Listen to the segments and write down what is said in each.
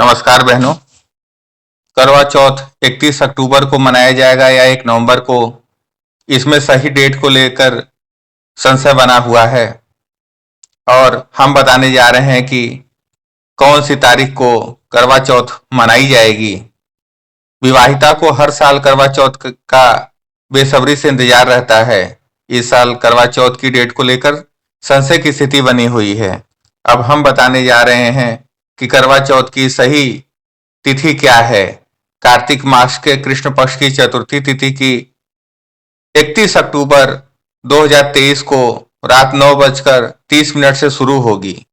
नमस्कार बहनों। करवा चौथ 31 अक्टूबर को मनाया जाएगा या 1 नवंबर को, इसमें सही डेट को लेकर संशय बना हुआ है और हम बताने जा रहे हैं कि कौन सी तारीख को करवा चौथ मनाई जाएगी। विवाहिता को हर साल करवा चौथ का बेसब्री से इंतजार रहता है। इस साल करवा चौथ की डेट को लेकर संशय की स्थिति बनी हुई है। अब हम बताने जा रहे हैं कि करवा चौथ की सही तिथि क्या है। कार्तिक मास के कृष्ण पक्ष की चतुर्थी तिथि की 31 अक्टूबर 2023 को रात 9:30 से शुरू होगी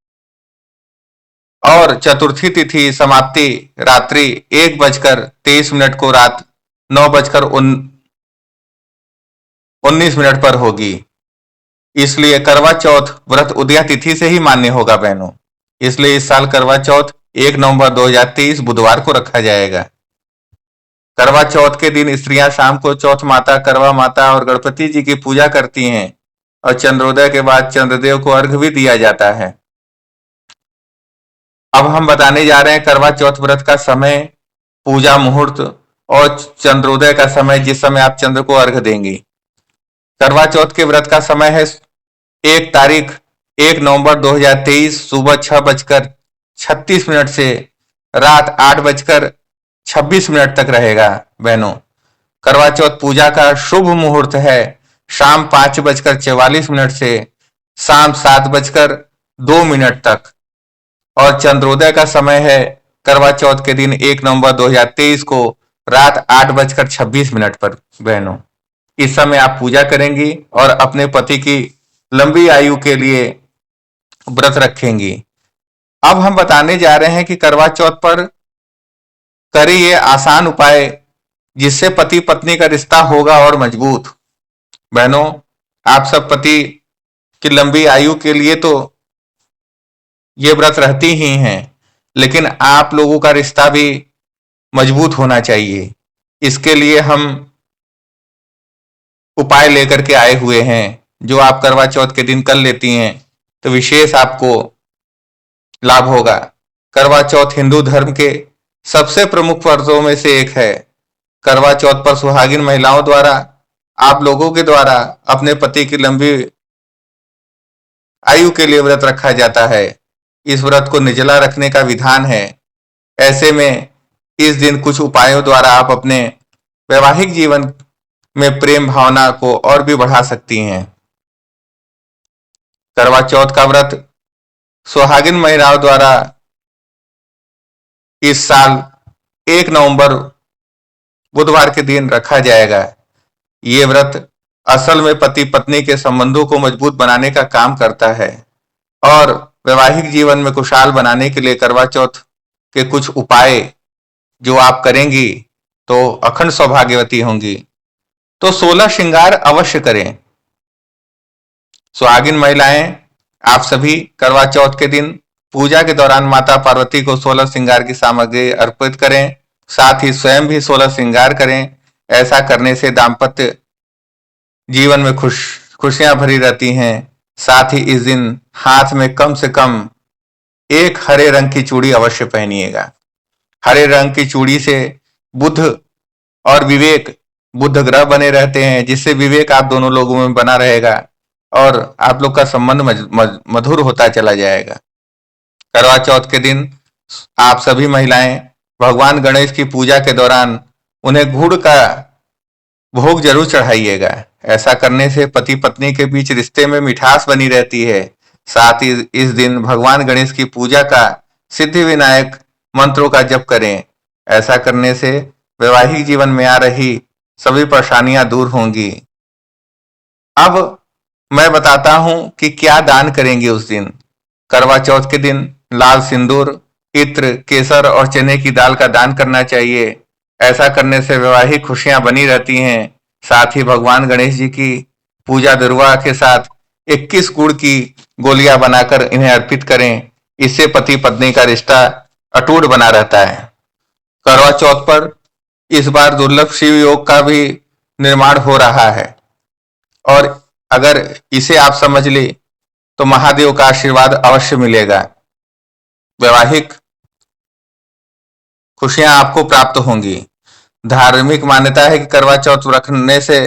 और चतुर्थी तिथि समाप्ति रात्रि 1:23 को रात 9:19 पर होगी। इसलिए करवा चौथ व्रत उदया तिथि से ही मान्य होगा बहनों। इसलिए इस साल करवा चौथ 1 नवंबर 2023 बुधवार को रखा जाएगा। करवा चौथ के दिन स्त्रियां शाम को चौथ माता, करवा माता और गणपति जी की पूजा करती हैं और चंद्रोदय के बाद चंद्रदेव को अर्घ्य भी दिया जाता है। अब हम बताने जा रहे हैं करवा चौथ व्रत का समय, पूजा मुहूर्त और चंद्रोदय का समय, जिस समय आप चंद्र को अर्घ्य देंगी। करवा चौथ के व्रत का समय है 1 नवंबर 2023 सुबह 6:36 से रात 8:26 तक रहेगा बहनों। करवा चौथ पूजा का शुभ मुहूर्त है शाम 5:44 से शाम 7:02 तक और चंद्रोदय का समय है करवा चौथ के दिन 1 नवंबर 2023 को रात 8:26 पर बहनों। इस समय आप पूजा करेंगी और अपने पति की लंबी आयु के लिए व्रत रखेंगी। अब हम बताने जा रहे हैं कि करवा चौथ पर करें ये आसान उपाय जिससे पति पत्नी का रिश्ता होगा और मजबूत। बहनों, आप सब पति की लंबी आयु के लिए तो ये व्रत रहती ही हैं, लेकिन आप लोगों का रिश्ता भी मजबूत होना चाहिए। इसके लिए हम उपाय लेकर के आए हुए हैं जो आप करवा चौथ के दिन कर लेती हैं तो विशेष आपको लाभ होगा। करवा चौथ हिंदू धर्म के सबसे प्रमुख व्रतों में से एक है। करवा चौथ पर सुहागिन महिलाओं द्वारा, आप लोगों के द्वारा अपने पति की लंबी आयु के लिए व्रत रखा जाता है। इस व्रत को निर्जला रखने का विधान है। ऐसे में इस दिन कुछ उपायों द्वारा आप अपने वैवाहिक जीवन में प्रेम भावना को और भी बढ़ा सकती हैं। करवा चौथ का व्रत सुहागिन महिलाओं द्वारा इस साल 1 नवंबर बुधवार के दिन रखा जाएगा। ये व्रत असल में पति पत्नी के संबंधों को मजबूत बनाने का काम करता है और वैवाहिक जीवन में खुशहाल बनाने के लिए करवा चौथ के कुछ उपाय जो आप करेंगी तो अखंड सौभाग्यवती होंगी। तो 16 श्रृंगार अवश्य करें। सुहागिन महिलाएं, आप सभी करवा चौथ के दिन पूजा के दौरान माता पार्वती को 16 श्रृंगार की सामग्री अर्पित करें, साथ ही स्वयं भी 16 श्रृंगार करें। ऐसा करने से दाम्पत्य जीवन में खुशियां भरी रहती हैं। साथ ही इस दिन हाथ में कम से कम एक हरे रंग की चूड़ी अवश्य पहनिएगा। हरे रंग की चूड़ी से बुध और विवेक, बुध ग्रह बने रहते हैं, जिससे विवेक आप दोनों लोगों में बना रहेगा और आप लोग का संबंध मधुर होता चला जाएगा। करवा चौथ के दिन आप सभी महिलाएं भगवान गणेश की पूजा के दौरान उन्हें गुड़ का भोग जरूर चढ़ाइएगा। ऐसा करने से पति पत्नी के बीच रिश्ते में मिठास बनी रहती है। साथ ही इस दिन भगवान गणेश की पूजा का सिद्धि विनायक मंत्रों का जप करें। ऐसा करने से वैवाहिक जीवन में आ रही सभी परेशानियां दूर होंगी। अब मैं बताता हूं कि क्या दान करेंगे उस दिन। करवा चौथ के दिन लाल सिंदूर, इत्र, केसर और चने की दाल का दान करना चाहिए। ऐसा करने से वैवाहिक खुशियां बनी रहती हैं। साथ ही भगवान गणेश जी की पूजा दुर्वा के साथ 21 गुड़ की गोलियां बनाकर इन्हें अर्पित करें। इससे पति पत्नी का रिश्ता अटूट बना रहता है। करवा चौथ पर इस बार दुर्लभ शिव योग का भी निर्माण हो रहा है और अगर इसे आप समझ ले तो महादेव का आशीर्वाद अवश्य मिलेगा। वैवाहिक खुशियां आपको प्राप्त होंगी। धार्मिक मान्यता है कि करवा चौथ रखने से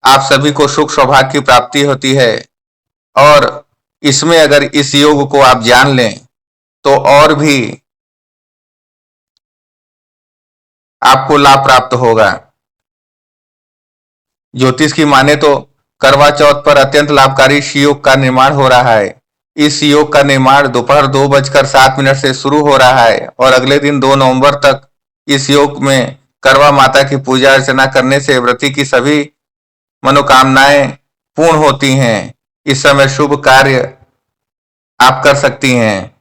आप सभी को सुख सौभाग्य की प्राप्ति होती है, और इसमें अगर इस योग को आप जान लें तो और भी आपको लाभ प्राप्त होगा। ज्योतिष की माने तो करवा चौथ पर अत्यंत लाभकारी इस योग का निर्माण हो रहा है। इस योग का निर्माण दोपहर 2:07 से शुरू हो रहा है और अगले दिन 2 नवंबर तक इस योग में करवा माता की पूजा अर्चना करने से व्रती की सभी मनोकामनाएं पूर्ण होती हैं। इस समय शुभ कार्य आप कर सकती हैं।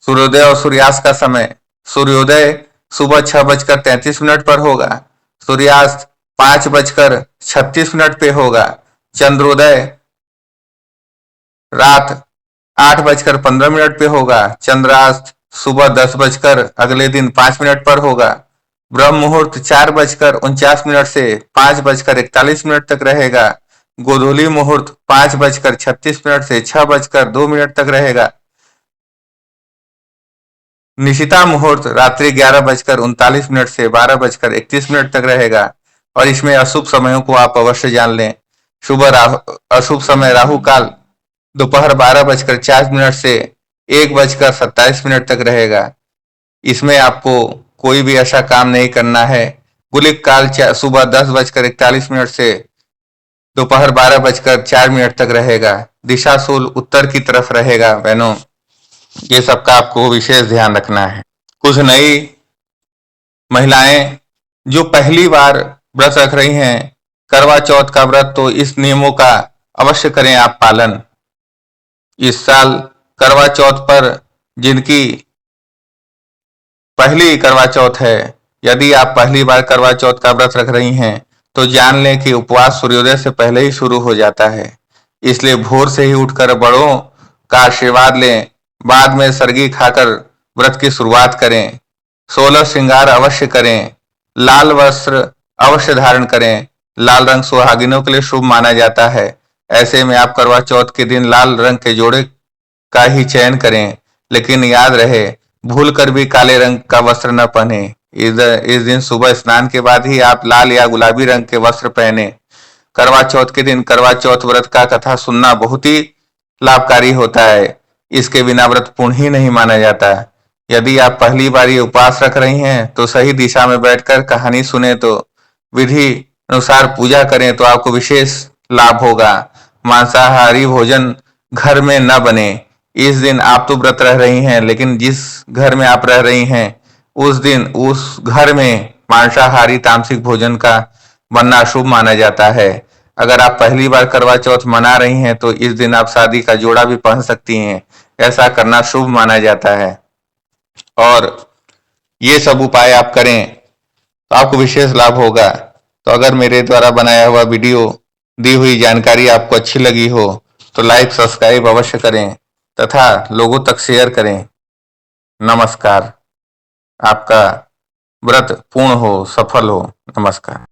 सूर्योदय और सूर्यास्त का समय: सूर्योदय सुबह 6:33 पर होगा। सूर्यास्त 5:36 पे होगा। चंद्रोदय रात 8:15 पे होगा। चंद्रास्त सुबह 10 बजकर अगले दिन 5 मिनट पर होगा। ब्रह्म मुहूर्त 4:49 से 5:41 तक रहेगा। गोधूली मुहूर्त 5:36 से 6:02 तक रहेगा। निशिता मुहूर्त रात्रि 11:39 से 12:31 तक रहेगा। और इसमें अशुभ समयों को आप अवश्य जान लें। अशुभ समय राहु काल दोपहर 12:04 से 1:27 तक रहेगा। इसमें आपको कोई भी ऐसा काम नहीं करना है। गुलिक काल सुबह 10:41 से दोपहर 12:04 तक रहेगा। दिशा शूल उत्तर की तरफ रहेगा। बहनों, ये सबका आपको विशेष ध्यान रखना है। कुछ नई महिलाएं जो पहली बार व्रत रख रही हैं करवा चौथ का व्रत, तो इस नियमों का अवश्य करें आप पालन। इस साल करवा चौथ पर जिनकी पहली करवा चौथ है, यदि आप पहली बार करवा चौथ का व्रत रख रही हैं तो जान लें कि उपवास सूर्योदय से पहले ही शुरू हो जाता है। इसलिए भोर से ही उठकर बड़ों का आशीर्वाद लें, बाद में सरगी खाकर व्रत की शुरुआत करें। 16 श्रृंगार अवश्य करें। लाल वस्त्र अवश्य धारण करें। लाल रंग सुहागिनों के लिए शुभ माना जाता है। ऐसे में आप करवा चौथ के दिन लाल रंग के जोड़े का ही चयन करें, लेकिन याद रहे भूलकर भी काले रंग का वस्त्र न पहने। इस दिन सुबह स्नान के बाद ही आप लाल या गुलाबी रंग के वस्त्र पहने। करवा चौथ के दिन करवा चौथ व्रत का कथा सुनना बहुत ही लाभकारी होता है। इसके बिना व्रत पूर्ण ही नहीं माना जाता। यदि आप पहली बार ये उपवास रख रही हैं तो सही दिशा में बैठकर कहानी सुने तो विधि अनुसार पूजा करें तो आपको विशेष लाभ होगा। मांसाहारी भोजन घर में न बने। इस दिन आप तो व्रत रह रही हैं, लेकिन जिस घर में आप रह रही हैं उस दिन उस घर में मांसाहारी तामसिक भोजन का बनना शुभ माना जाता है। अगर आप पहली बार करवा चौथ मना रही हैं तो इस दिन आप शादी का जोड़ा भी पहन सकती हैं। ऐसा करना शुभ माना जाता है। और ये सब उपाय आप करें तो आपको विशेष लाभ होगा। तो अगर मेरे द्वारा बनाया हुआ वीडियो, दी हुई जानकारी आपको अच्छी लगी हो तो लाइक सब्सक्राइब अवश्य करें तथा लोगों तक शेयर करें। नमस्कार। आपका व्रत पूर्ण हो, सफल हो। नमस्कार।